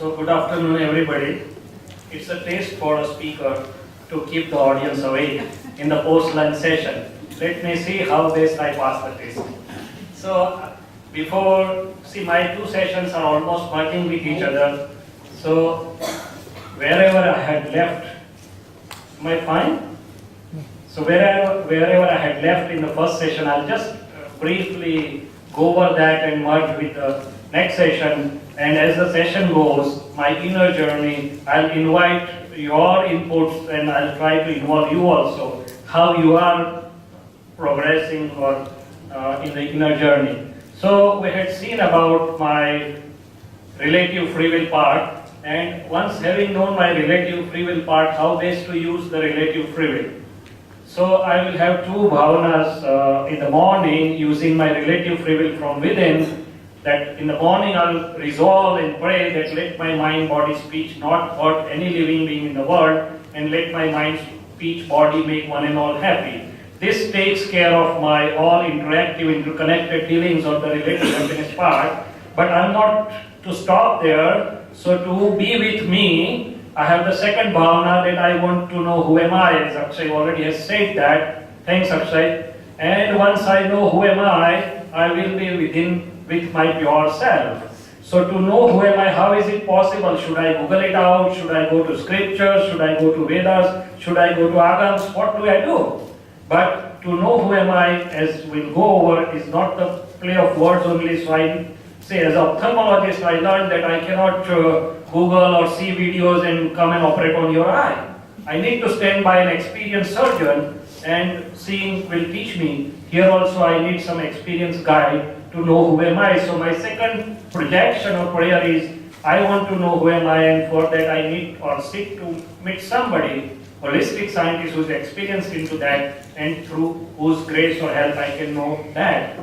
So good afternoon everybody. It's a taste for a speaker to keep the audience awake in the post-lunch session. Let me see how best I pass the test. So my two sessions are almost merging with each other. So wherever I had left, am I fine? So wherever I had left in the first session, I'll just briefly go over that and merge with the next session. And as the session goes, my inner journey, I'll invite your inputs and I'll try to involve you also, how you are progressing or in the inner journey. So we had seen about my relative free will part, and once having known my relative free will part, how best to use the relative free will. So I will have two bhavanas in the morning using my relative free will from within. That in the morning I'll resolve and pray that let my mind, body, speech not hurt any living being in the world, and let my mind, speech, body make one and all happy. This takes care of my all interactive, interconnected dealings of the relative happiness part. But I'm not to stop there. So to be with me, I have the second bhavana that I want to know who am I, as Akshay already has said that. Thanks Akshay. And once I know who am I will be with my pure self. So to know who am I, how is it possible? Should I Google it out? Should I go to scriptures? Should I go to Vedas? Should I go to Agams? What do I do? But to know who am I, as we'll go over, is not the play of words only. So I say, as an ophthalmologist, I learned that I cannot Google or see videos and come and operate on your eye. I need to stand by an experienced surgeon, and seeing will teach me. Here also I need some experienced guide to know who am I. So my second projection of prayer is, I want to know who am I, and for that I need or seek to meet somebody, holistic scientist who's experienced into that, and through whose grace or help I can know that.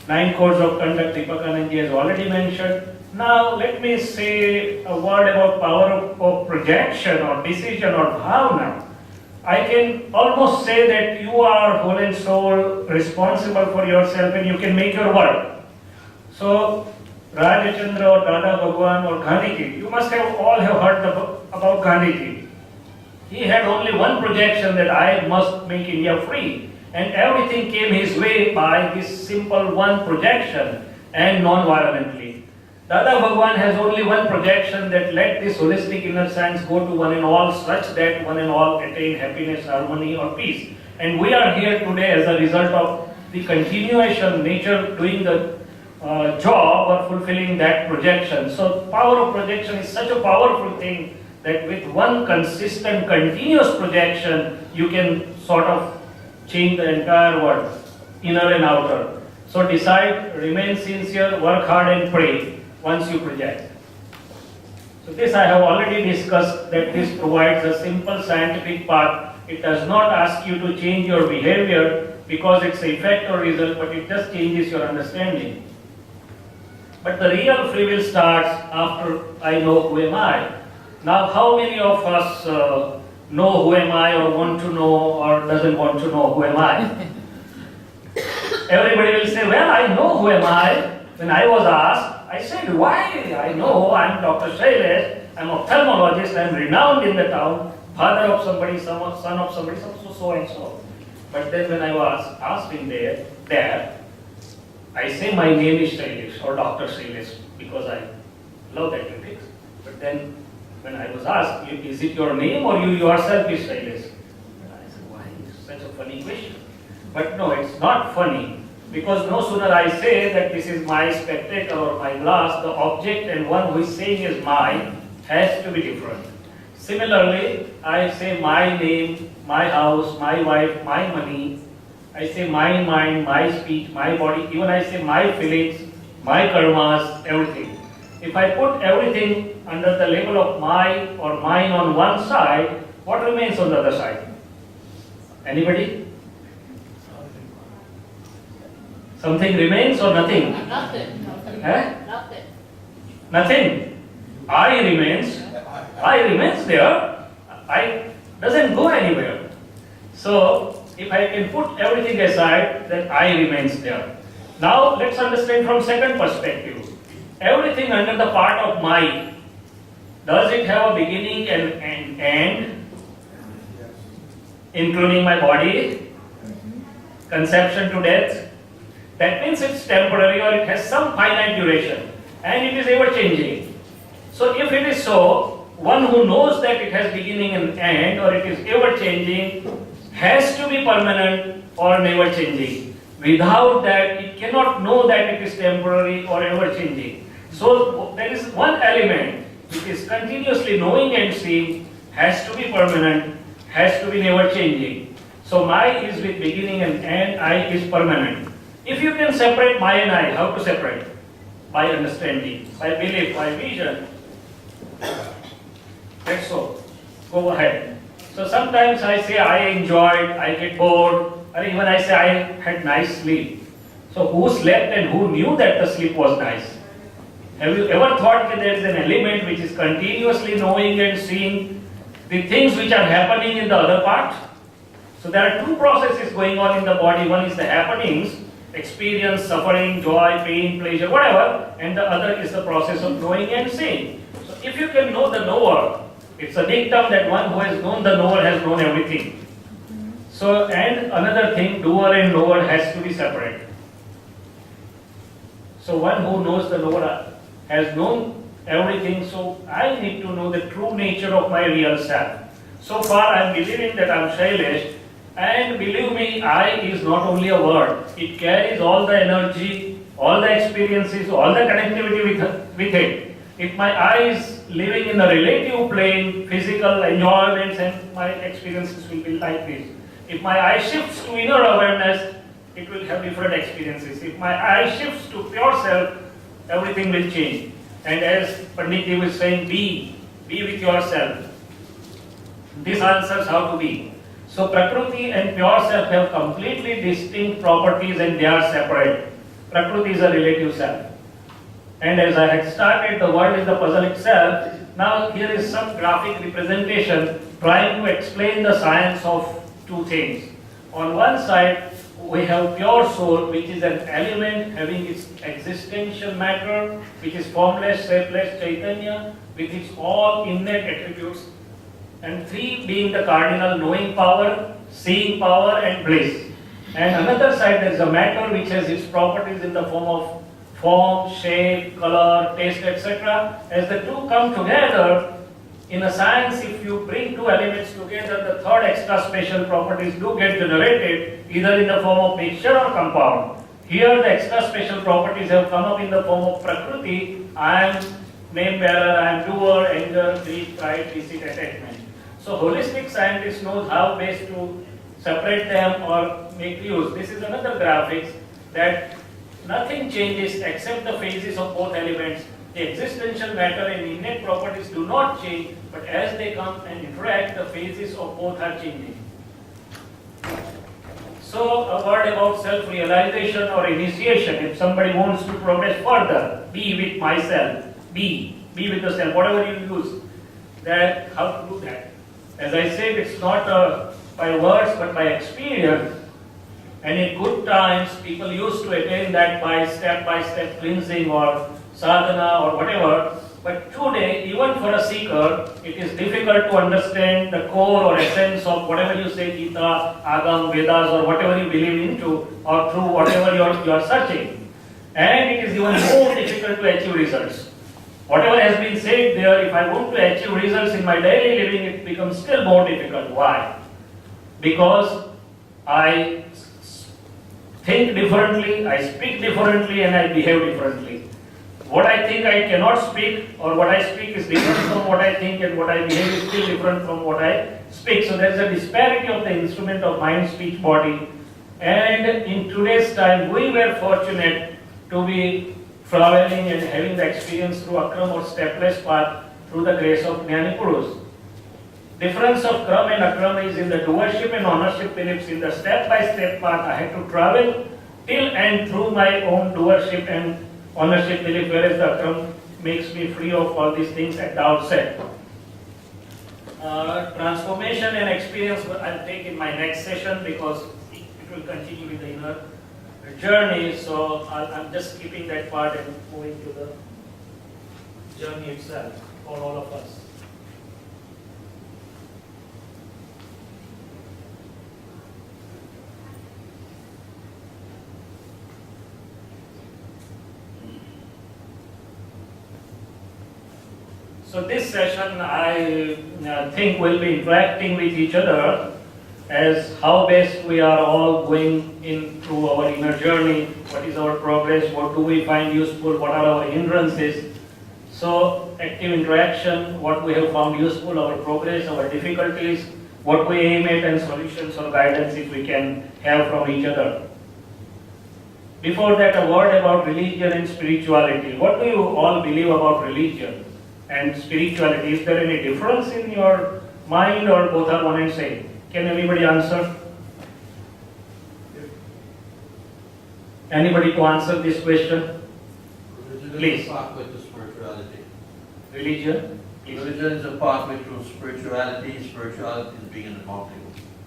9 codes of conduct, Deepakanandji has already mentioned. Now let me say a word about power of projection or decision or bhavana. I can almost say that you are whole and soul responsible for yourself, and you can make your world. So Rajachandra or Dada Bhagwan or Gandhiji, you must have all have heard about Gandhiji. He had only one projection, that I must make India free. And everything came his way by this simple one projection and non-violently. Dada Bhagwan has only one projection, that let this holistic inner science go to one and all, such that one and all attain happiness, harmony or peace. And we are here today as a result of the continuation, nature doing the job or fulfilling that projection. So power of projection is such a powerful thing that with one consistent, continuous projection, you can sort of change the entire world, inner and outer. So decide, remain sincere, work hard and pray once you project. So this I have already discussed, that this provides a simple scientific path. It does not ask you to change your behavior because it's the effect or result, but it just changes your understanding. But the real free will starts after I know who am I. Now how many of us know who am I, or want to know, or doesn't want to know who am I? Everybody will say, well, I know who am I. When I was asked, I said, why? I know I'm Dr. Shailesh, I'm an ophthalmologist, I'm renowned in the town, father of somebody, son of somebody, so and so. But then when I was asked in there, I say my name is Shailesh or Dr. Shailesh because I love athletics. But then when I was asked, is it your name or you yourself is Shailesh? I said, why is such a funny question? But no, it's not funny. Because no sooner I say that this is my spectacle or my glass, the object and one who is saying is mine has to be different. Similarly, I say my name, my house, my wife, my money. I say my mind, my speech, my body. Even I say my feelings, my karmas, everything. If I put everything under the label of my or mine on one side, what remains on the other side? Anybody? Something remains or nothing? Nothing. Nothing. Nothing. I remains. I remains there. I doesn't go anywhere. So if I can put everything aside, then I remains there. Now let's understand from second perspective. Everything under the part of my Does it have a beginning and end, including my body, conception to death? That means it's temporary or it has some finite duration and it is ever changing. So if it is so, one who knows that it has beginning and end or it is ever changing has to be permanent or never changing. Without that, it cannot know that it is temporary or ever changing. So there is one element which is continuously knowing and seeing, has to be permanent, has to be never changing. So my is with beginning and end, I is permanent. If you can separate my and I, how to separate? By understanding, by belief, by vision. That's so. Go ahead. So sometimes I say I enjoyed, I get bored, or even I say I had nice sleep. So who slept and who knew that the sleep was nice? Have you ever thought that there is an element which is continuously knowing and seeing the things which are happening in the other part? So there are two processes going on in the body. One is the happenings, experience, suffering, joy, pain, pleasure, whatever, and the other is the process of knowing and seeing. So if you can know the knower, it's a dictum that one who has known the knower has known everything. So, and another thing, doer and knower has to be separate. So one who knows the knower has known everything, so I need to know the true nature of my real self. So far I am believing that I am Shailesh, and believe me, I is not only a word. It carries all the energy, all the experiences, all the connectivity with it. If my I is living in a relative plane, physical enjoyments and my experiences will be like this. If my I shifts to inner awareness, it will have different experiences. If my I shifts to pure self, everything will change. And as Pandit was saying, be with yourself. This answers how to be. So Prakriti and pure self have completely distinct properties and they are separate. Prakriti is a relative self. And as I had started, the world is the puzzle itself. Now here is some graphic representation trying to explain the science of two things. On one side, we have pure soul, which is an element having its existential matter, which is formless, shapeless, Chaitanya, with its all innate attributes. And three being the cardinal knowing power, seeing power, and bliss. And another side, there is a matter which has its properties in the form of form, shape, color, taste, etc. As the two come together, in a science, if you bring two elements together, the third extra special properties do get generated either in the form of mixture or compound. Here the extra special properties have come up in the form of Prakriti. I am name bearer, I am doer, anger, greed, pride, deceit, attachment. So holistic scientist knows how best to separate them or make use. This is another graphics that nothing changes except the phases of both elements. The existential matter and innate properties do not change, but as they come and interact, the phases of both are changing. So a word about self-realization or initiation. If somebody wants to progress further, be with myself, be with the self, whatever you use, that how to do that. As I said, it's not by words but by experience. And in good times, people used to attain that by step cleansing or sadhana or whatever. But today, even for a seeker, it is difficult to understand the core or essence of whatever you say, Gita, Agam, Vedas, or whatever you believe into, or through whatever you are searching. And it is even more difficult to achieve results. Whatever has been said there, if I want to achieve results in my daily living, it becomes still more difficult. Why? Because I think differently, I speak differently, and I behave differently. What I think I cannot speak, or what I speak is different from what I think, and what I behave is still different from what I speak. So there is a disparity of the instrument of mind, speech, body. And in today's time, we were fortunate to be traveling and having the experience through Akram or stepless path through the grace of Jnani Purus. Difference of Kram and Akram is in the doership and ownership beliefs. In the step-by-step path, I had to travel till and through my own doership and ownership belief, whereas the Akram makes me free of all these things at the outset. Transformation and experience I'll take in my next session because it will continue with the inner journey. So I'm just skipping that part and moving to the journey itself for all of us. So this session, I think we'll be interacting with each other as how best we are all going in through our inner journey, what is our progress, what do we find useful, what are our hindrances. So active interaction, what we have found useful, our progress, our difficulties, what we aim at, and solutions or guidance if we can have from each other. Before that, a word about religion and spirituality. What do you all believe about religion and spirituality? Is there any difference in your mind, or both are one and same? Can anybody answer? Anybody to answer this question? Religion Please. is a pathway to spirituality. Religion? Please. Religion is a pathway to spirituality. Spirituality is being in the mountain,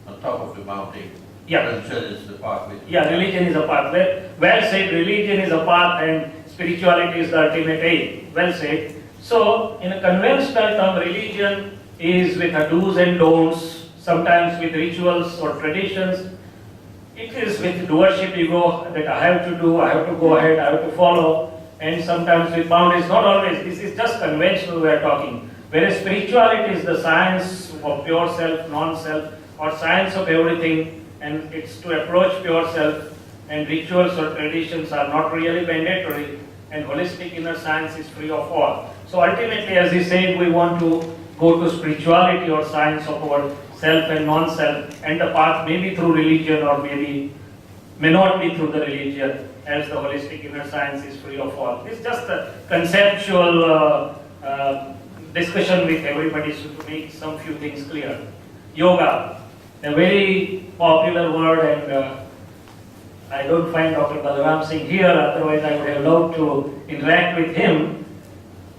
on top of the mountain. Yeah. Religion is the pathway. Yeah, religion is a path. Well said, religion is a path and spirituality is the ultimate aim. Well said. So, in a conventional term, religion is with a do's and don'ts, sometimes with rituals or traditions. It is with doership ego that I have to do, I have to go ahead, I have to follow, and sometimes with boundaries, not always. This is just conventional we are talking. Whereas spirituality is the science of pure self, non-self, or science of everything, and it's to approach pure self, and rituals or traditions are not really mandatory, and holistic inner science is free of all. So ultimately, as he said, we want to go to spirituality or science of our self and non-self, and the path may be through religion or may not be through the religion, as the holistic inner science is free of all. It's just a conceptual discussion with everybody to make some few things clear. Yoga, a very popular word, and I don't find Dr. Balaram Singh here, otherwise I would have loved to interact with him.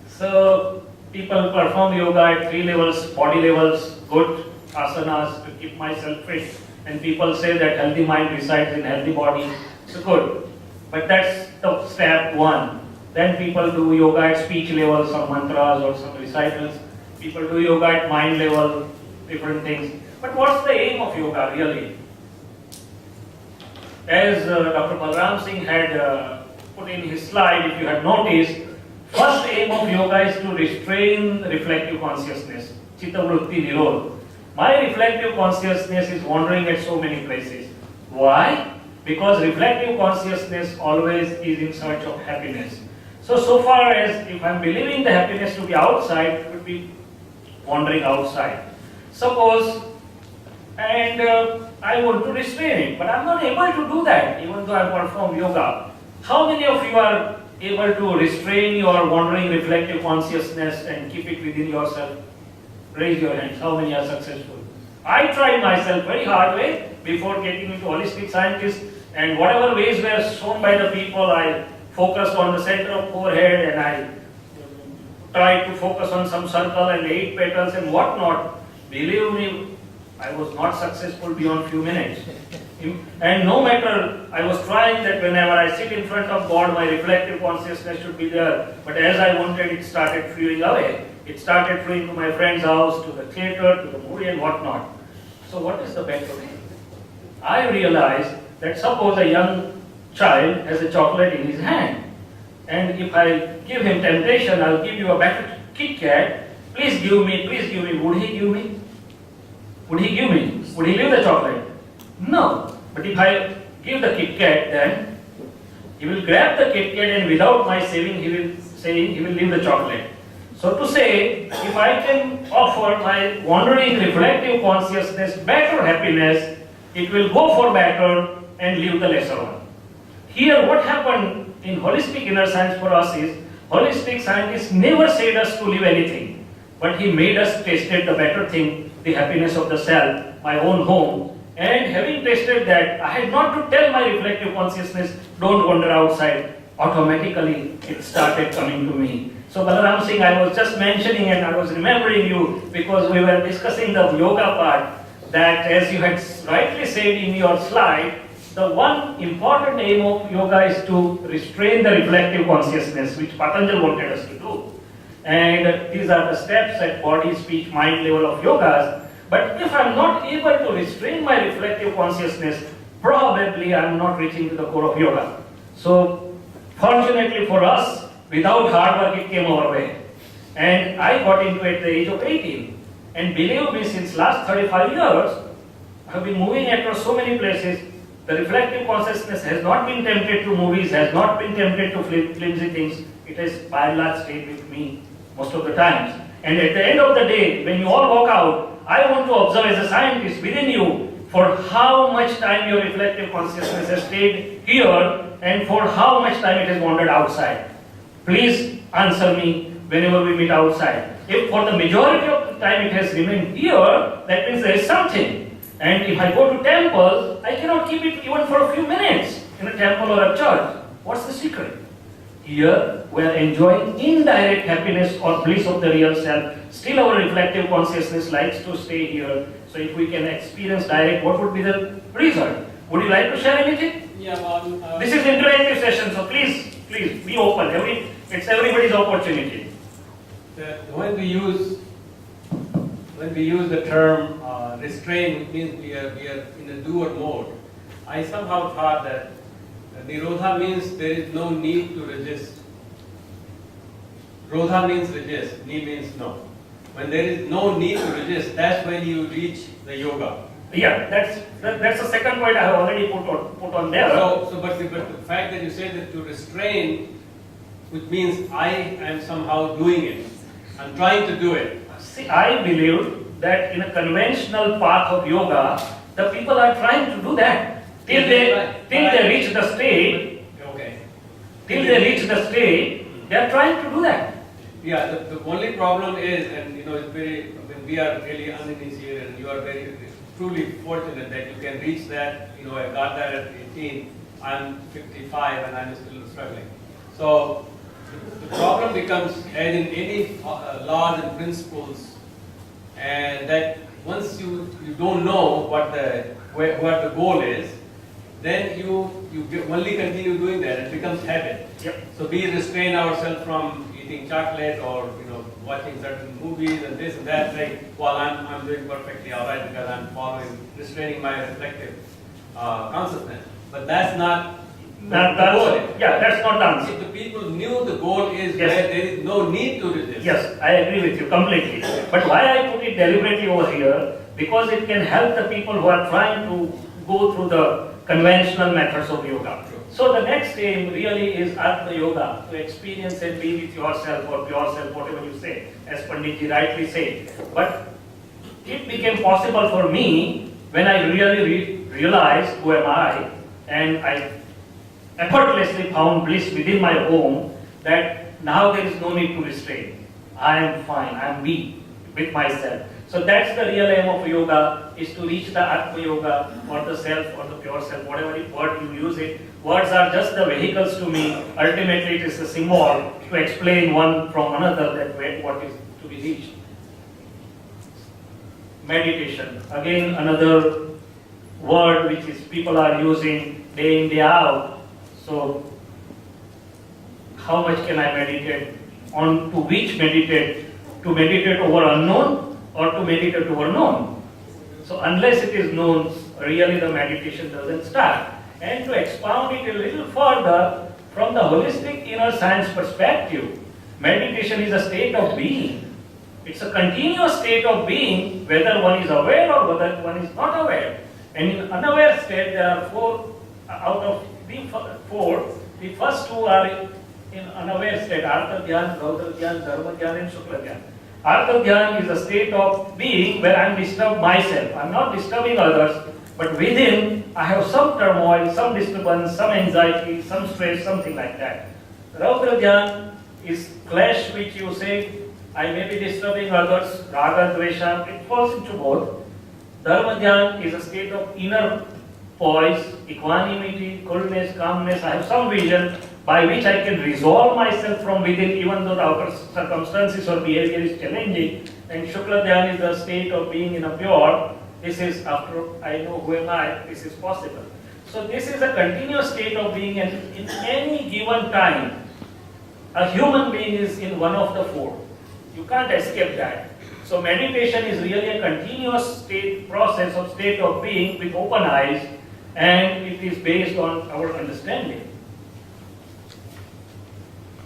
So people perform yoga at 3 levels, body levels, good asanas to keep myself fit, and people say that healthy mind resides in healthy body. So good, but that's the step 1. Then people do yoga at speech level, some mantras or some recitals. People do yoga at mind level, different things. But what's the aim of yoga really? As Dr. Balaram Singh had put in his slide, if you had noticed, first aim of yoga is to restrain reflective consciousness, chitta vritti nirodh. My reflective consciousness is wandering at so many places. Why? Because reflective consciousness always is in search of happiness. So far as if I'm believing the happiness to be outside, it would be wandering outside. Suppose, and I want to restrain it, but I'm not able to do that even though I perform yoga. How many of you are able to restrain your wandering reflective consciousness and keep it within yourself? Raise your hands. How many are successful? I tried myself very hard way before getting into holistic scientist, and whatever ways were shown by the people, I focused on the center of forehead, and I tried to focus on some circle and 8 petals and whatnot. Believe me, I was not successful beyond few minutes. And no matter, I was trying that whenever I sit in front of God, my reflective consciousness should be there. But as I wanted, it started fleeing away. It started fleeing to my friend's house, to the theater, to the movie and whatnot. So what is the better way? I realized that suppose a young child has a chocolate in his hand, and if I give him temptation, I'll give you a better Kit Kat, please give me, would he give me? Would he give me? Would he leave the chocolate? No. But if I give the Kit Kat, then he will grab the Kit Kat, and without my saving, he will leave the chocolate. So to say, if I can offer my wandering reflective consciousness better happiness, it will go for better and leave the lesser one. Here what happened in holistic inner science for us is, holistic scientists never said us to leave anything, but he made us tasted the better thing, the happiness of the self, my own home. And having tasted that, I had not to tell my reflective consciousness, don't wander outside. Automatically, it started coming to me. So Balaram Singh, I was just mentioning, and I was remembering you because we were discussing the yoga part, that as you had rightly said in your slide, the one important aim of yoga is to restrain the reflective consciousness, which Patanjali wanted us to do. and these are the steps at body, speech, mind level of yogas. But if I'm not able to restrain my reflective consciousness, probably I'm not reaching to the core of yoga. So, fortunately for us, without hard work, it came our way. And I got into it at the age of 18. And believe me, since last 35 years, I have been moving across so many places. The reflective consciousness has not been tempted to movies, has not been tempted to flimsy things. It has by and large stayed with me most of the times. And at the end of the day, when you all walk out, I want to observe as a scientist within you for how much time your reflective consciousness has stayed here and for how much time it has wandered outside. Please answer me whenever we meet outside. If for the majority of the time it has remained here, that means there is something. And if I go to temple, I cannot keep it even for a few minutes in a temple or a church. What's the secret? Here, we are enjoying indirect happiness or bliss of the real self. Still our reflective consciousness likes to stay here. So if we can experience direct, what would be the result? Would you like to share anything? Yeah, This is interactive session, so please be open. It's everybody's opportunity. when we use the term restrain, it means we are in a doer mode. I somehow thought that Nirodha means there is no need to resist. Rodha means resist, Ni means no. When there is no need to resist, that's when you reach the yoga. Yeah, that's the second point I have already put on there. But the fact that you say that to restrain, which means I am somehow doing it. I'm trying to do it. See, I believe that in a conventional path of yoga, the people are trying to do that. Till they reach the state, till they reach the state, they are trying to do that. Yeah, the only problem is, and it's very, we are really uninitiated, and you are very truly fortunate that you can reach that. I got that at 18. I'm 55 and I'm still struggling. So the problem becomes, as in any laws and principles, and that once you don't know what the goal is, then you only continue doing that. It becomes habit. Yep. So we restrain ourselves from eating chocolate or watching certain movies and this and that. Like, well, I'm doing perfectly all right because I'm restraining my reflective consciousness. But that's not the goal. Yeah, that's not the answer. If the people knew the goal is Yes. where there is no need to resist. Yes, I agree with you completely. But why I put it deliberately over here? Because it can help the people who are trying to go through the conventional methods of yoga. So the next aim really is Atma Yoga, to experience and be with yourself or pure self, whatever you say, as Panditji rightly said. But it became possible for me when I really realized who am I, and I effortlessly found bliss within my home, that now there is no need to restrain. I am fine, I am me with myself. So that's the real aim of yoga, is to reach the Atma Yoga, or the self, or the pure self, whatever word you use it. Words are just the vehicles to me. Ultimately it is a symbol to explain one from another that what is to be reached. Meditation, again another word which is people are using day in, day out. So how much can I meditate? On to which meditate? To meditate over unknown or to meditate over known? So unless it is known, really the meditation doesn't start. And to expound it a little further, from the holistic inner science perspective, meditation is a state of being. It's a continuous state of being, whether one is aware or whether one is not aware. And in unaware state, there are four out of the four. The first two are in unaware state: Artha Dhyan, Raudra Dhyan, Dharma Dhyan, and Shukla Dhyan. Artha Dhyan is a state of being where I am disturbed myself. I am not disturbing others, but within I have some turmoil, some disturbance, some anxiety, some stress, something like that. Raudra Dhyan is clash, which you say, I may be disturbing others, Raga, Dvesha, it falls into both. Dharma Dhyan is a state of inner poise, equanimity, coolness, calmness. I have some vision by which I can resolve myself from within, even though the outer circumstances or behavior is challenging. And Shukla Dhyan is the state of being in a pure. This is after I know who am I, this is possible. So this is a continuous state of being, and in any given time, a human being is in one of the four. You can't escape that. So meditation is really a continuous process of state of being with open eyes, and it is based on our understanding.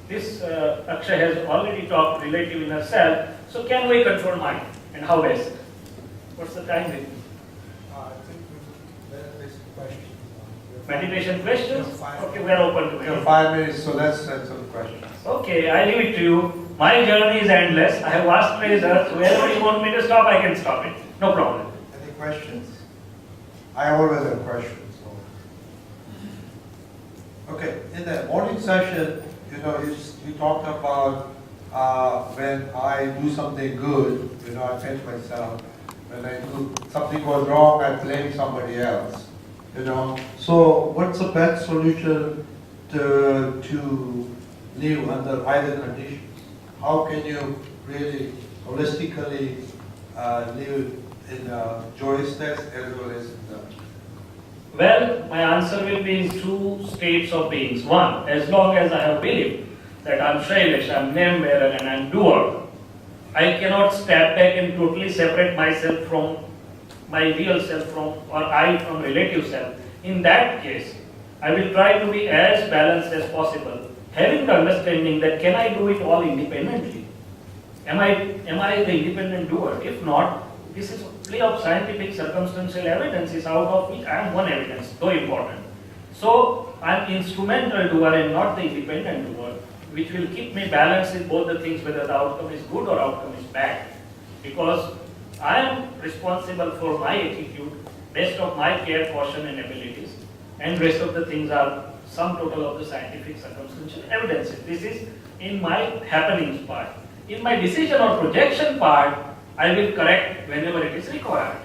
This Akshay has already talked relative inner self. So can we control mind, and how best? What's the time with? I think there is a question. Meditation questions? Yeah, 5 Okay, we are open to We have it. 5 minutes, so let's answer the questions. Okay, I leave it to you. My journey is endless. I have vast pleasures. Wherever you want me to stop, I can stop it. No problem. Any questions? I always have questions. So. Okay, in the morning session, you talked about when I do something good, I change myself. When I do something goes wrong, I blame somebody else. So what's the best solution to live under either conditions? How can you really holistically live in a joyous state as well as in the... Well, my answer will be in two states of beings. One, as long as I have believed that I'm Shailesh, I'm name bearer, and I'm doer, I cannot step back and totally separate myself from my real self or I from relative self. In that case, I will try to be as balanced as possible, having the understanding that can I do it all independently? Am I the independent doer? If not, this is a play of scientific circumstantial evidences, out of which I am one evidence, though important. So I am instrumental doer and not the independent doer, which will keep me balanced in both the things, whether the outcome is good or outcome is bad. Because I am responsible for my attitude, best of my care, caution and abilities, and rest of the things are sum total of the scientific circumstantial evidences. This is in my happenings part. In my decision or projection part, I will correct whenever it is required.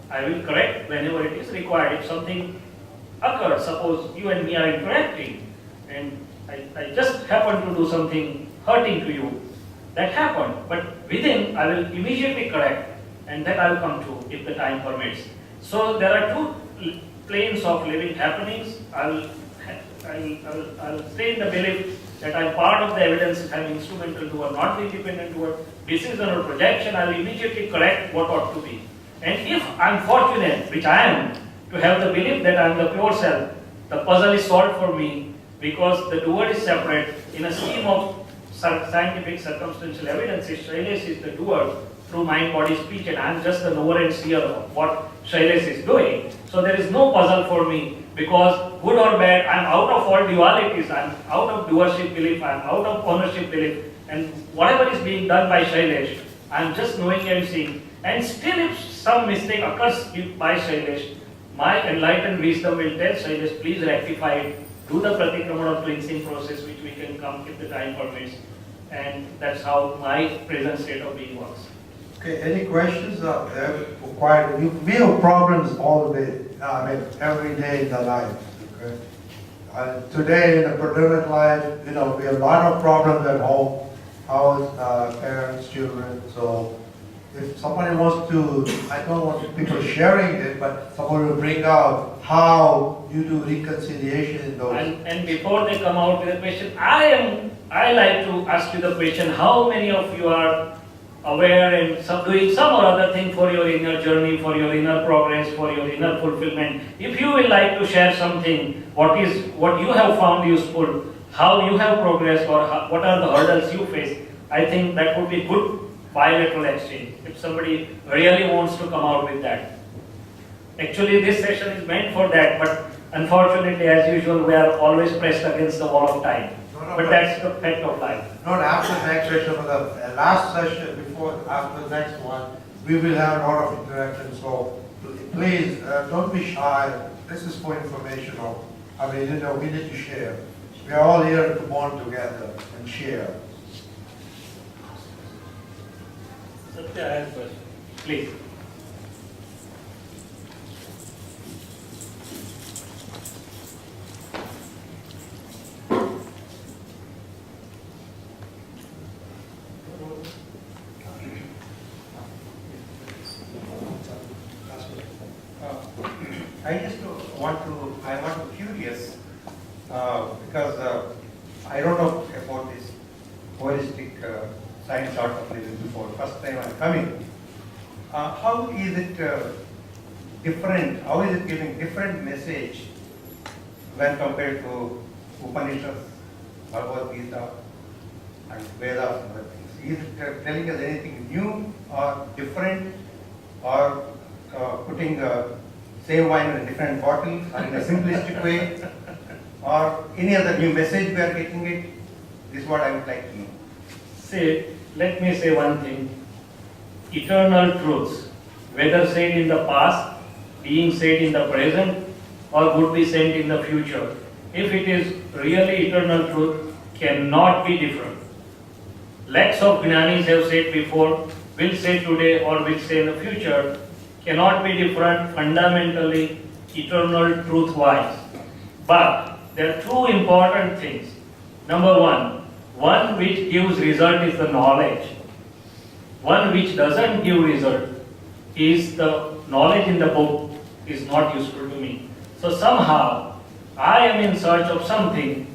I will correct whenever it is required. If something occurs, suppose you and me are interacting, and I just happen to do something hurting to you, that happened. But within, I will immediately correct, and that I will come to if the time permits. So there are two planes of living happenings. I'll stay in the belief that I'm part of the evidence, I'm instrumental doer, not the independent doer. Decision or projection, I'll immediately correct what ought to be. And if I'm fortunate, which I am, to have the belief that I'm the pure self, the puzzle is solved for me, because the doer is separate. In a scheme of scientific circumstantial evidences, Shailesh is the doer through mind, body, speech, and I'm just the knower and seer of what Shailesh is doing. So there is no puzzle for me, because good or bad, I'm out of all dualities, I'm out of doership belief, I'm out of ownership belief, and whatever is being done by Shailesh, I'm just knowing and seeing. And still if some mistake occurs by Shailesh, my enlightened wisdom will tell Shailesh, please rectify it, do the pratikramana cleansing process, which we can come if the time permits. And that's how my present state of being works. Okay, any questions? We have problems all day, every day in the life. Okay? Today in the pandemic life, we have a lot of problems at home, house, parents, children. So if somebody wants to, I don't want people sharing it, but someone will bring out how you do reconciliation in those. And before they come out with a question, I like to ask you the question, how many of you are aware and doing some or other thing for your inner journey, for your inner progress, for your inner fulfillment? If you will like to share something, what you have found useful, how you have progressed, or what are the hurdles you face, I think that would be good bilateral exchange, if somebody really wants to come out with that. Actually, this session is meant for that, but unfortunately, as usual, we are always pressed against the wall of time. But that's the fact of life. Not after the next session, but the last session, after the next one, we will have a lot of interaction. So please, don't be shy. This is for informational. We need to share. We are all here to bond together and share. Satya, I have a question. Please. I'm curious because I don't know about this holistic science or places before. First time I'm coming. How is it different? How is it giving different message when compared to Upanishads, Bhagavad Gita, and Vedas and other things? Is it telling us anything new or different, or putting same wine in a different bottle, or in a simplistic way, or any other new message we are getting it? This is what I would like to know. See, let me say one thing. Eternal truths, whether said in the past, being said in the present, or would be said in the future, if it is really eternal truth, cannot be different. Lakhs of Jnanis have said before, will say today, or will say in the future, cannot be different fundamentally, eternal truth-wise. But there are two important things. Number one which gives result is the knowledge. One which doesn't give result is the knowledge in the book is not useful to me. So somehow I am in search of something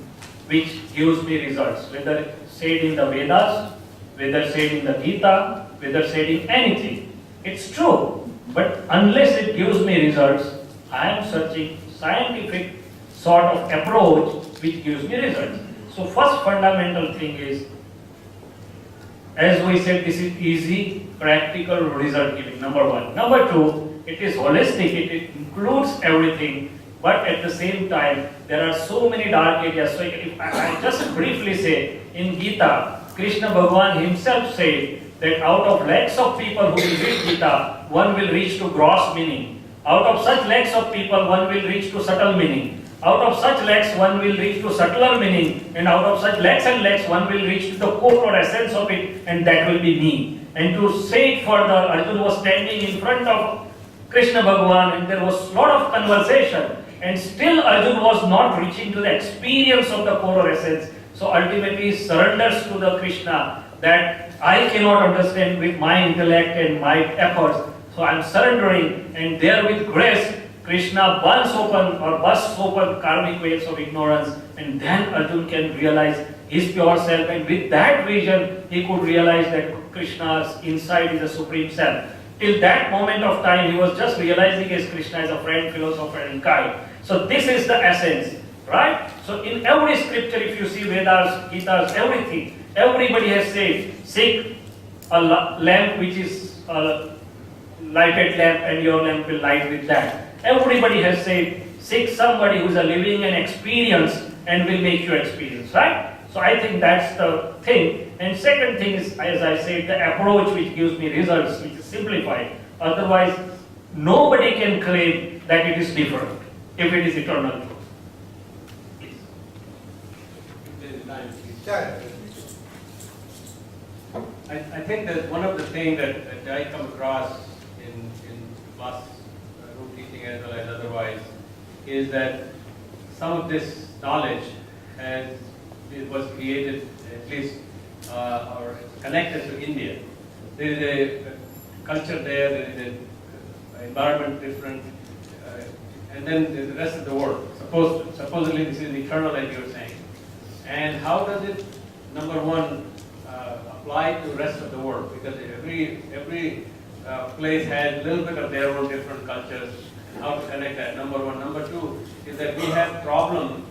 which gives me results, whether said in the Vedas, whether said in the Gita, whether said in anything. It's true, but unless it gives me results, I am searching scientific sort of approach which gives me results. So first fundamental thing is, as we said, this is easy, practical result giving, number one. Number two, it is holistic, it includes everything, but at the same time, there are so many dark areas. So if I just briefly say, in Gita, Krishna Bhagavan himself said that out of lakhs of people who will read Gita, one will reach to gross meaning. Out of such lakhs of people, one will reach to subtle meaning. Out of such lakhs, one will reach to subtler meaning, and out of such lakhs and lakhs, one will reach to the core or essence of it, and that will be me. And to say it further, Arjuna was standing in front of Krishna Bhagavan, and there was a lot of conversation, and still Arjuna was not reaching to the experience of the core or essence. So ultimately he surrenders to the Krishna that I cannot understand with my intellect and my efforts. So I am surrendering, and there with grace, Krishna bursts open karmic waves of ignorance, and then Arjuna can realize his pure self, and with that vision he could realize that Krishna's inside is a supreme self. Till that moment of time he was just realizing as Krishna is a friend, philosopher and guide. So this is the essence, right? So in every scripture, if you see Vedas, Gitas, everything, everybody has said, seek a lamp which is a lighted lamp, and your lamp will light with that. Everybody has said, seek somebody who is a living and experience and will make you experience, right? So I think that's the thing. And second thing is, as I said, the approach which gives me results, which is simplified. Otherwise, nobody can claim that it is different if it is eternal truth. I think that one of the things that I come across in class room teaching as well as otherwise is that some of this knowledge was created, at least or connected to India. There is a culture there is an environment different, and then there's the rest of the world. Supposedly this is eternal, like you were saying. And how does it, number one, apply to the rest of the world? Because every place has a little bit of their own different cultures, and how to connect that, number one. Number two is that we have problems,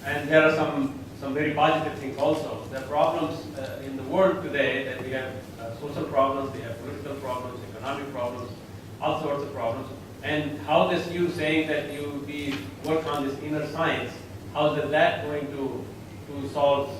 and there are some very positive things also. There are problems in the world today that we have social problems, we have political problems, economic problems, all sorts of problems. And how this you saying that you work on this inner science, how is that going to solve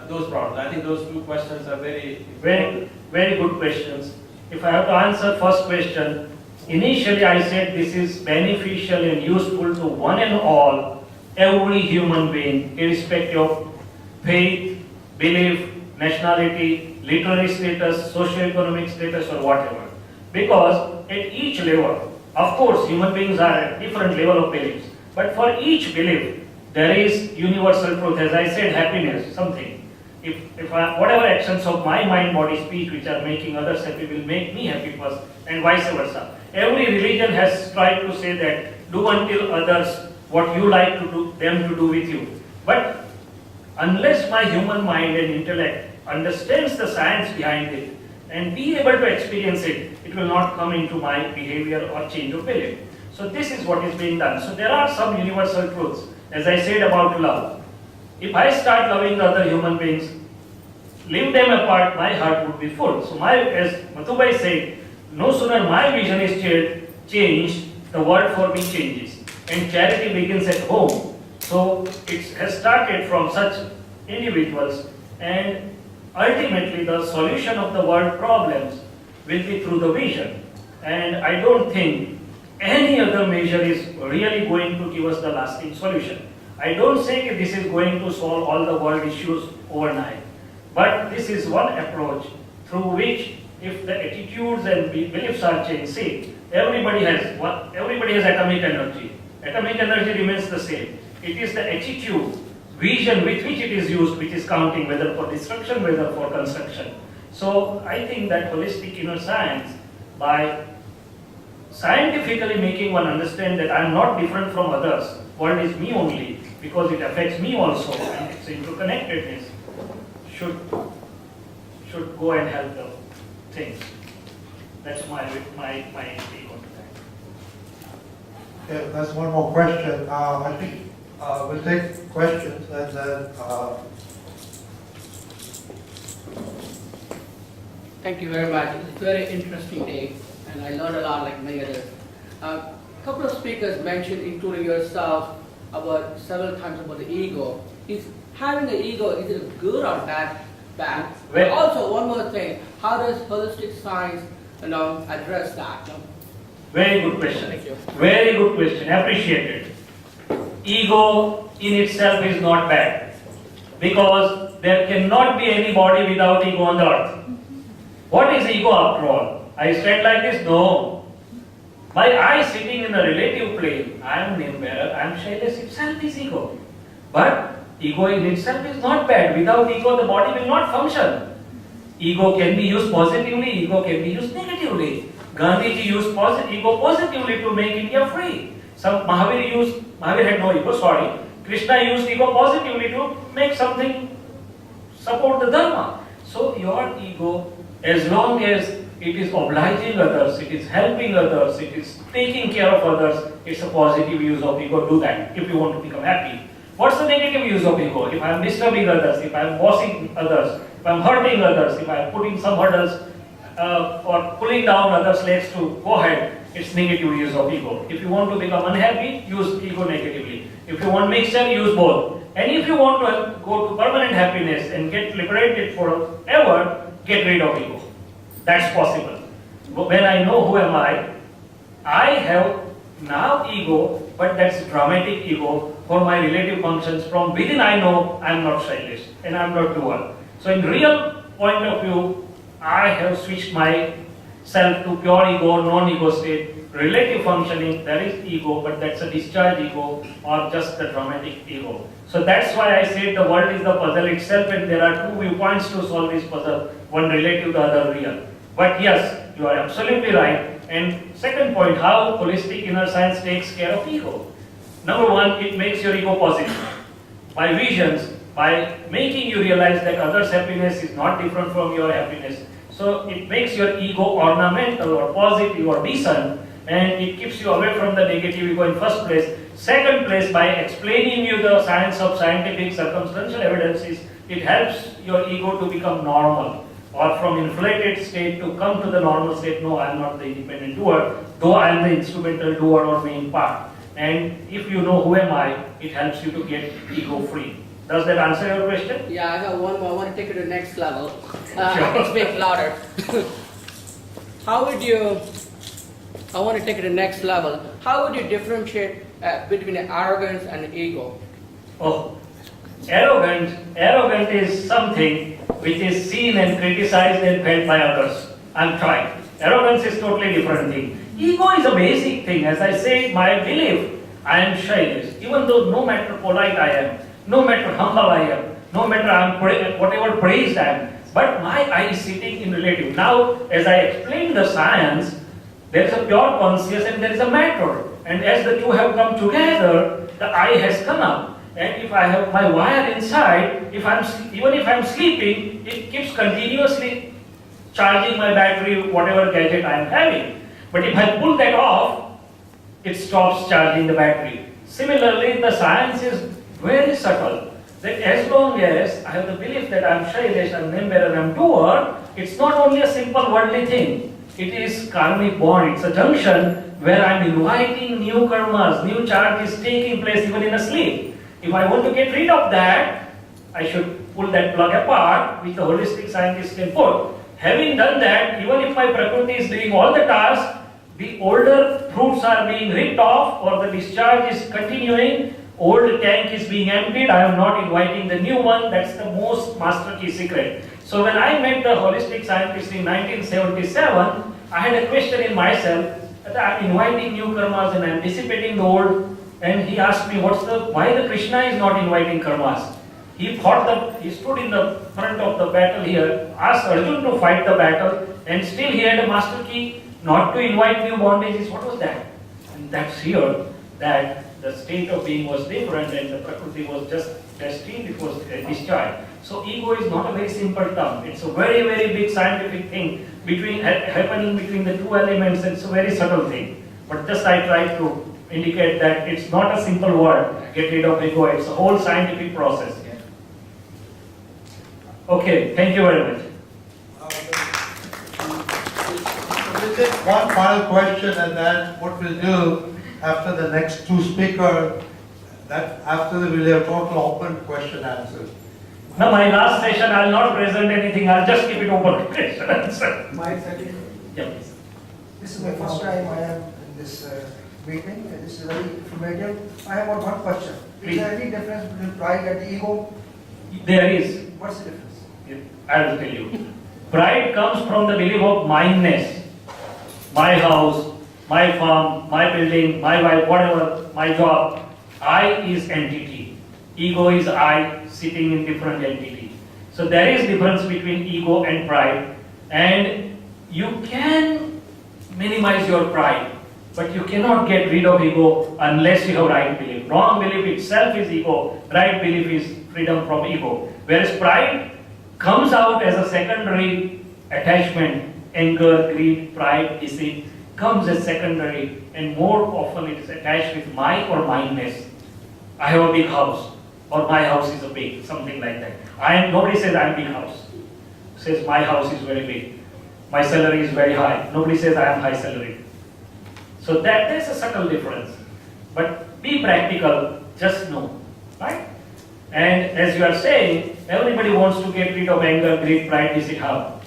those problems? I think those two questions are very Very good questions. If I have to answer first question, initially I said this is beneficial and useful to one and all, every human being, irrespective of faith, belief, nationality, literary status, socio-economic status, or whatever. Because at each level, of course, human beings are at different level of beliefs, but for each belief, there is universal truth. As I said, happiness, something. If whatever actions of my mind, body, speech, which are making others happy, will make me happy first, and vice versa. Every religion has tried to say that do until others what you like to do, them to do with you. But unless my human mind and intellect understands the science behind it and be able to experience it, it will not come into my behavior or change of belief. So this is what is being done. So there are some universal truths. As I said about love, if I start loving the other human beings, leave them apart, my heart would be full. So as Mathubai said, no sooner my vision is changed, the world for me changes. And charity begins at home. So it has started from such individuals, and ultimately the solution of the world problems will be through the vision. And I don't think any other measure is really going to give us the lasting solution. I don't say that this is going to solve all the world issues overnight, but this is one approach through which, if the attitudes and beliefs are changed, see, everybody has atomic energy. Atomic energy remains the same. It is the attitude, vision with which it is used, which is counting, whether for destruction, whether for construction. So I think that holistic inner science, by scientifically making one understand that I am not different from others, world is me only, because it affects me also, and its interconnectedness should go and help the things. That's my take on that. Okay, that's one more question. I think we'll take questions and then. Thank you very much. It's a very interesting day, and I learned a lot like many others. A couple of speakers mentioned, including yourself, about several times about the ego. Is having an ego, is it good or bad? Bad. But also, one more thing, how does holistic science, address that? Very good question. Thank you. Very good question. Appreciate it. Ego in itself is not bad, because there cannot be any body without ego on the earth. What is ego after all? I stand like this? No. My I sitting in a relative plane, I am name bearer, I am Shailesh, itself is ego. But ego in itself is not bad. Without ego, the body will not function. Ego can be used positively, ego can be used negatively. Gandhiji used ego positively to make India free. Mahavir had no ego, sorry. Krishna used ego positively to make something, support the dharma. So your ego, as long as it is obliging others, it is helping others, it is taking care of others, it's a positive use of ego. Do that if you want to become happy. What's the negative use of ego? If I am disturbing others, if I am bossing others, if I am hurting others, if I am putting some hurdles or pulling down others' legs to go ahead, it's negative use of ego. If you want to become unhappy, use ego negatively. If you want mixture, use both. And if you want to go to permanent happiness and get liberated forever, get rid of ego. That's possible. When I know who am I have now ego, but that's dramatic ego for my relative functions. From within I know I am not Shailesh and I am not doer. So in real point of view, I have switched myself to pure ego, non-ego state. Relative functioning, there is ego, but that's a discharged ego or just a dramatic ego. So that's why I said the world is the puzzle itself, and there are two viewpoints to solve this puzzle, one relative, the other real. But yes, you are absolutely right. And second point, how holistic inner science takes care of ego. Number one, it makes your ego positive. By visions, by making you realize that others' happiness is not different from your happiness. So it makes your ego ornamental or positive or decent, and it keeps you away from the negative ego in first place. Second place, by explaining you the science of scientific circumstantial evidences, it helps your ego to become normal, or from inflated state to come to the normal state. No, I am not the independent doer, though I am the instrumental doer or main part. And if you know who am I, it helps you to get ego free. Does that answer your question? Yeah, I have one more. I want to take it to the next level. Sure. I can speak louder. How would you, I want to take it to the next level. How would you differentiate between arrogance and ego? Oh, arrogant is something which is seen and criticized and felt by others. I'm trying. Arrogance is totally different thing. Ego is a basic thing. As I say, my belief, I am Shailesh. Even though no matter polite I am, no matter humble I am, no matter I am whatever praised I am, but my I is sitting in relative. Now, as I explained the science, there is a pure conscious and there is a matter. And as the two have come together, the I has come up. and if I have my wire inside, even if I'm sleeping, it keeps continuously charging my battery, whatever gadget I am having. But if I pull that off, it stops charging the battery. Similarly, the science is very subtle. That as long as I have the belief that I am Shailesh, I am name bearer, I am doer, it's not only a simple worldly thing. It is karmic bond. It's a junction where I am inviting new karmas, new charges taking place even in a sleep. If I want to get rid of that, I should pull that plug apart, which the holistic scientist can pull. Having done that, even if my Prakriti is doing all the tasks, the older fruits are being ripped off or the discharge is continuing, old tank is being emptied, I am not inviting the new one. That's the most master key secret. So when I met the holistic scientist in 1977, I had a question in myself that I am inviting new karmas and I am dissipating the old. And he asked me, why the Krishna is not inviting karmas? He stood in the front of the battle here, asked Arjun to fight the battle, and still he had a master key not to invite new bondages. What was that? And that's here that the state of being was different and the Prakriti was just destined, it was discharged. So ego is not a very simple term. It's a very, very big scientific thing happening between the two elements. It's a very subtle thing. But just I try to indicate that it's not a simple word, get rid of ego. It's a whole scientific process. Okay, thank you very much. We'll take one final question, and then what we'll do after the next two speakers, that after we'll have total open question answer. Now my last session, I'll not present anything, I'll just keep it open to question answer. My second. Yeah, please. This is my first time I am in this meeting, and this is very informative. I have one question. Is there any difference between pride and ego? There is. What's the difference? I will tell you. Pride comes from the belief of mindness. My house, my farm, my building, my wife, whatever, my job. I is entity. Ego is I sitting in different entity. So there is difference between ego and pride. And you can minimize your pride, but you cannot get rid of ego unless you have right belief. Wrong belief itself is ego. Right belief is freedom from ego. Whereas pride comes out as a secondary attachment. Anger, greed, pride, deceit comes as secondary, and more often it is attached with my or mindness. I have a big house, or my house is a big, something like that. Nobody says I am big house. Says my house is very big. My salary is very high. Nobody says I am high salary. So there's a subtle difference. But be practical, just know, right? And as you are saying, everybody wants to get rid of anger, greed, pride, deceit. How?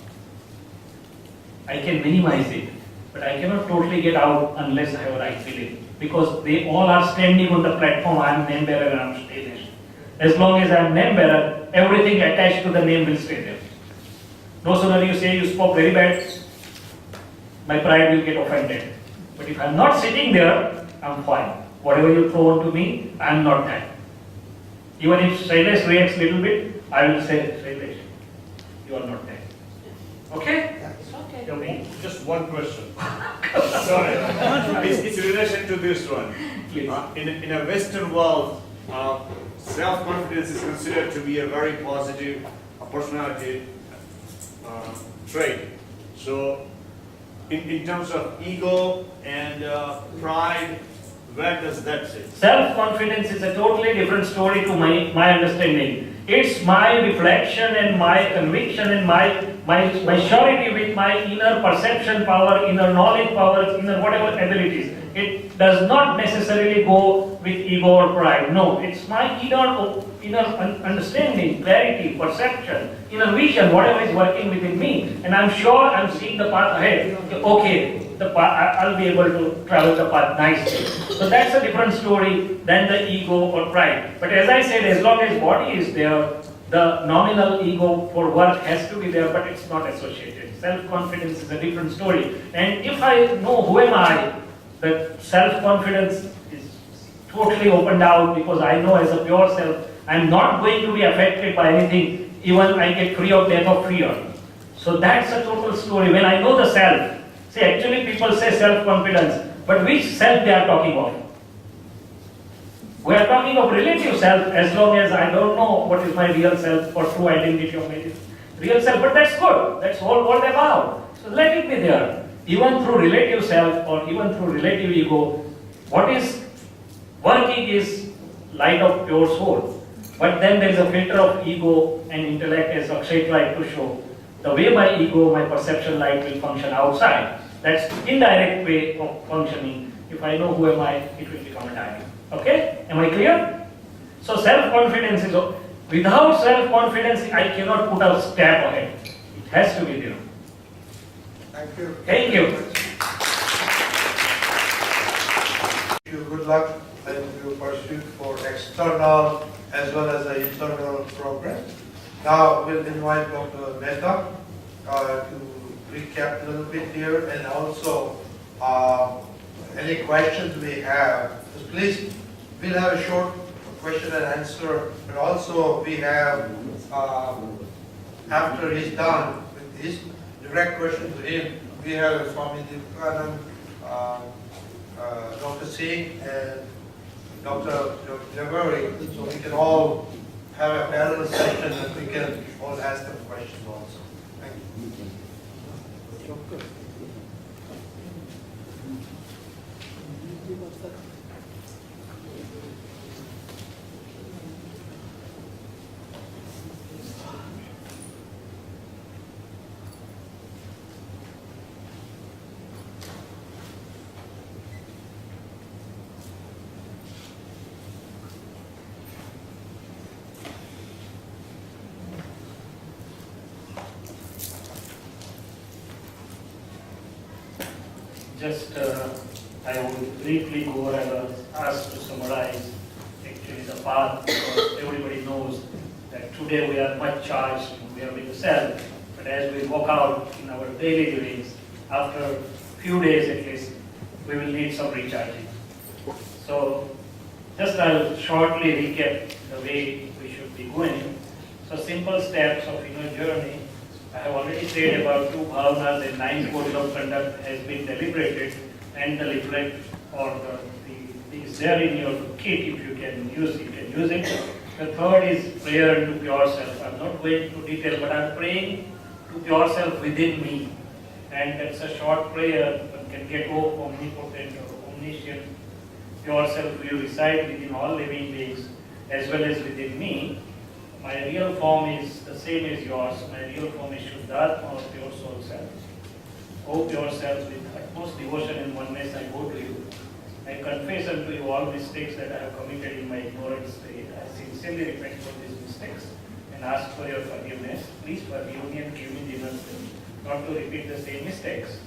I can minimize it, but I cannot totally get out unless I have a right belief. Because they all are standing on the platform, I am name bearer and I am Shailesh. As long as I am name bearer, everything attached to the name will stay there. No sooner you say you spoke very bad, my pride will get offended. But if I am not sitting there, I am fine. Whatever you throw onto me, I am not that. Even if Shailesh reacts a little bit, I will say, Shailesh, you are not that. Okay? Okay. Just one question. Sorry. It's in relation to this one. Please. In a Western world, self-confidence is considered to be a very positive personality trait. So, in terms of ego and pride, where does that sit? Self-confidence is a totally different story to my understanding. It's my reflection and my conviction and my surety with my inner perception power, inner knowledge power, inner whatever abilities. It does not necessarily go with ego or pride. No, it's my inner understanding, clarity, perception, inner vision, whatever is working within me. And I'm sure I'm seeing the path ahead. Okay, I'll be able to travel the path nicely. So that's a different story than the ego or pride. But as I said, as long as body is there, the nominal ego for work has to be there, but it's not associated. Self-confidence is a different story. And if I know who am I, that self-confidence is totally opened out because I know as a pure self, I'm not going to be affected by anything, even I get free of death or fear. So that's a total story. When I know the self, see actually people say self-confidence, but which self they are talking of? We are talking of relative self as long as I don't know what is my real self or true identity of my real self, but that's good. That's all about. So let it be there. Even through relative self or even through relative ego, what is working is light of pure soul. But then there is a filter of ego and intellect, as Akshay tried to show. The way my ego, my perception light will function outside. That's indirect way of functioning. If I know who am I, it will become a diamond. Okay? Am I clear? So self-confidence is, without self-confidence, I cannot put a step ahead. It has to be there. Thank you. Thank you. Wish you good luck in your pursuit for external as well as the internal progress. Now we'll invite Dr. Mehta to recap a little bit here, and also any questions we have. So please, we'll have a short question and answer, but also we have, after he's done with his direct question to him, we have Swami Vivekanand, Dr. Singh, and Dr. Javeri, so we can all have a parallel session and we can all ask them questions also. Thank you. Just, I will briefly go over. I was asked to summarize actually the path, because everybody knows that today we are much charged, we are with the self, but as we walk out in our daily livings, after a few days at least, we will need some recharging. So, just I'll shortly recap the way we should be going. So, simple steps of inner journey. I have already said about 2 bhavanas and 9 codes of conduct has been deliberated, and the leaflet or the is there in your kit. If you can use it, you can use it. The third is prayer to pure self. I'm not going into detail, but I'm praying to pure self within me. And that's a short prayer. One can get, oh, omnipotent or omniscient pure self, you reside within all living beings as well as within me. My real form is the same as yours. My real form is Shuddhatma or pure soul self. O pure self, with utmost devotion and oneness I go to you. I confess unto you all mistakes that I have committed in my ignorant state. I sincerely repent for these mistakes and ask for your forgiveness. Please forgive me and give me the inner strength not to repeat the same mistakes.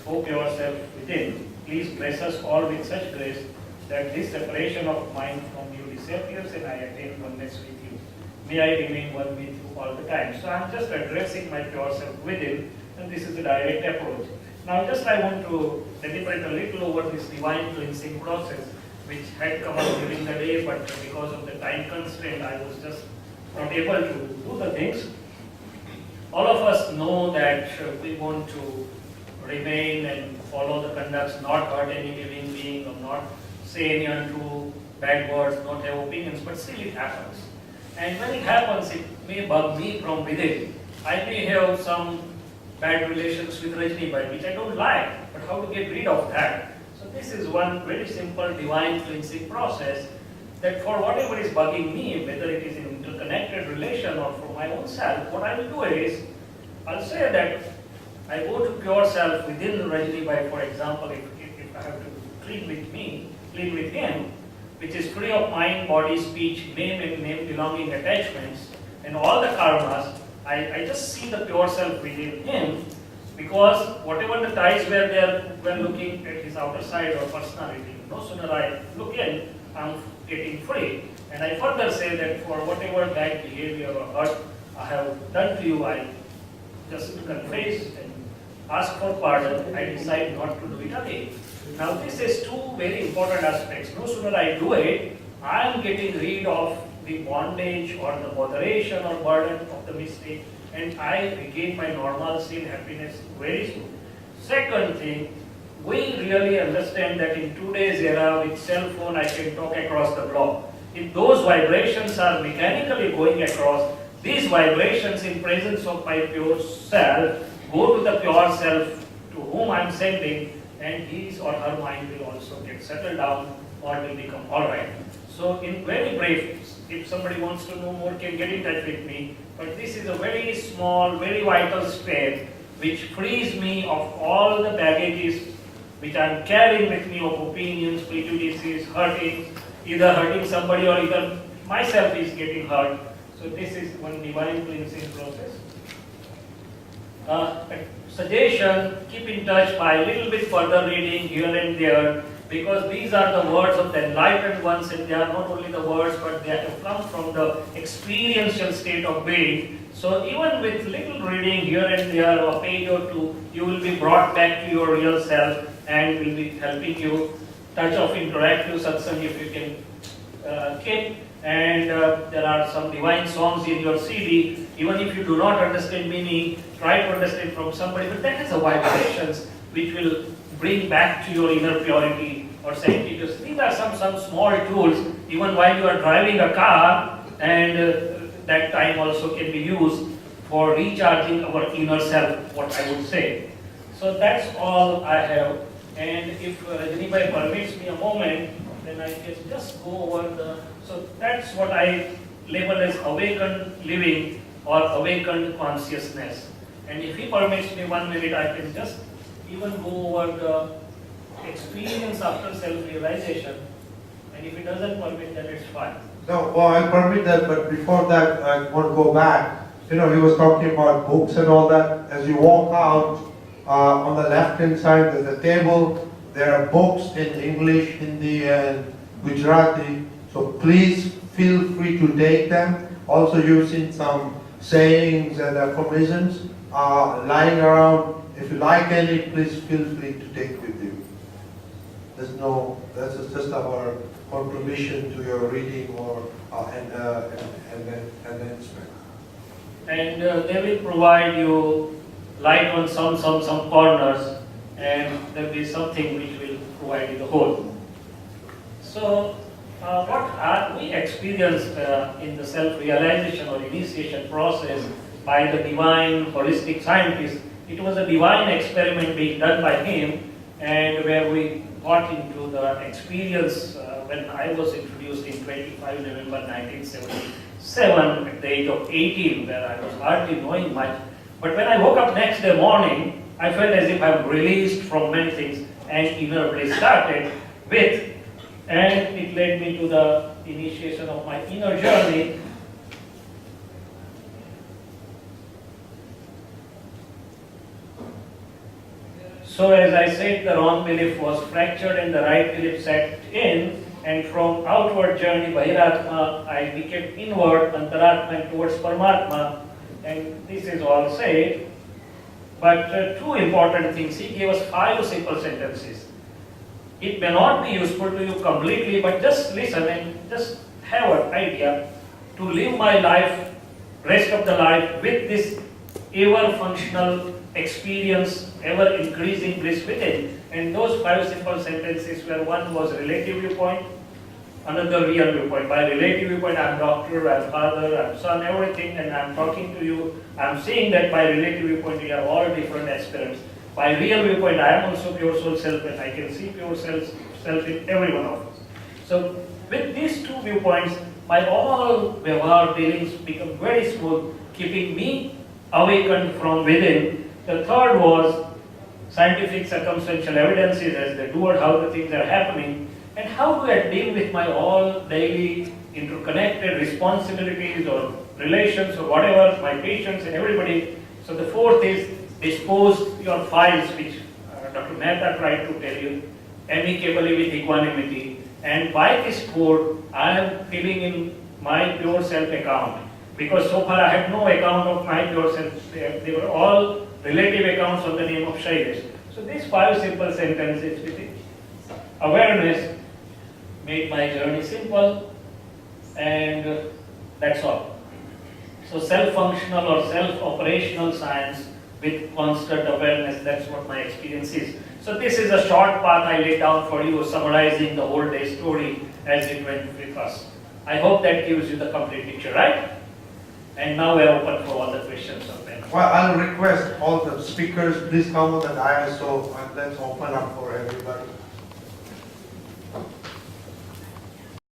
O pure self within, please bless us all with such grace that this separation of mind from you disappears and I attain oneness with you. May I remain one with you all the time. So I am just addressing my pure self within, and this is the direct approach. Now just I want to deliberate a little over this divine cleansing process, which had come up during the day, but because of the time constraint, I was just not able to do the things. All of us know that we want to remain and follow the conducts, not hurt any living being, or not say any untrue bad words, not have opinions, but still it happens. And when it happens, it may bug me from within. I may have some bad relations with Rajni Bhai, which I don't like, but how to get rid of that? So this is one very simple divine cleansing process, that for whatever is bugging me, whether it is an interconnected relation or for my own self, what I will do is, I'll say that I go to pure self within Rajni Bhai, for example, if I have to clean with him, which is free of mind, body, speech, name and name belonging attachments, and all the karmas. I just see the pure self within him, because whatever the ties were there when looking at his outer side or personality, no sooner I look in, I'm getting free. And I further say that for whatever bad behavior or hurt I have done to you, I just confess and ask for pardon. I decide not to do it again. Now this is two very important aspects. No sooner I do it, I am getting rid of the bondage or the botheration or burden of the mistake, and I regain my normalcy and happiness very soon. Second thing, we really understand that in today's era with cell phone I can talk across the globe. If those vibrations are mechanically going across, these vibrations in presence of my pure self go to the pure self to whom I am sending, and his or her mind will also get settled down or will become alright. So in very brief, if somebody wants to know more can get in touch with me, but this is a very small, very vital step which frees me of all the baggages which I am carrying with me of opinions, prejudices, either hurting somebody or either myself is getting hurt. So this is one divine cleansing process. Suggestion, keep in touch by a little bit further reading here and there, because these are the words of the enlightened ones, and they are not only the words but they have come from the experiential state of being. So even with little reading here and there, a page or two, you will be brought back to your real self and will be helping you. Touch of interactive satsang if you can keep. And there are some divine songs in your CD. Even if you do not understand meaning, try to understand from somebody, but that is a vibrations which will bring back to your inner purity or sanctity. These are some small tools, even while you are driving a car, and that time also can be used for recharging our inner self, what I would say. So that's all I have. And if Rajani permits me a moment, then I can just go over the. So that's what I label as awakened living or awakened consciousness. And if he permits me 1 minute, I can just even go over the experience after self-realization. And if he doesn't permit, then it's fine. No, well, I'll permit that, but before that, I want to go back. He was talking about books and all that. As you walk out, on the left-hand side, there's a table. There are books in English, Hindi, and Gujarati. So please feel free to take them. Also, you've seen some sayings and affirmations lying around. If you like any, please feel free to take with you. That's just our contribution to your reading or enhancement. And they will provide you light on some corners, and there will be something which will provide you the whole. So, what we experienced in the self-realization or initiation process by the divine holistic scientist, it was a divine experiment being done by him, and where we got into the experience when I was introduced in 25 November 1977 at the age of 18, where I was hardly knowing much. But when I woke up next day morning, I felt as if I'm released from many things, and inner bliss started with, and it led me to the initiation of my inner journey. So as I said, the wrong belief was fractured and the right belief set in, and from outward journey, Bairatma, I became inward, Antaratma, towards Paramatma, and this is all said. But two important things, he gave us 5 simple sentences. It may not be useful to you completely, but just listen and just have an idea to live my life, rest of the life, with this ever functional experience, ever increasing bliss within. And those 5 simple sentences where one was relative viewpoint, another real viewpoint. By relative viewpoint, I'm doctor, I'm father, I'm son, everything, and I'm talking to you. I'm seeing that by relative viewpoint, we are all different aspirants. By real viewpoint, I am also pure soul self, and I can see pure self in every one of us. So with these 2 viewpoints, my all vyavahar dealings become very smooth, keeping me awakened from within. The third was scientific circumstantial evidences as the doer, how the things are happening, and how do I deal with my all daily interconnected responsibilities or relations or whatever, my patients and everybody. So the fourth is dispose your files, which Dr. Mehta tried to tell you, amicably with equanimity. And by this code, I am filling in my pure self account. Because so far I had no account of my pure self. They were all relative accounts on the name of Shailesh. So these 5 simple sentences with awareness made my journey simple, and that's all. So self-functional or self-operational science with constant awareness. That's what my experience is. So this is a short path I laid down for you, summarizing the whole day story as it went with us. I hope that gives you the complete picture, right? And now we're open for all the questions of them. Well, I'll request all the speakers, please come on the dais, so let's open up for everybody.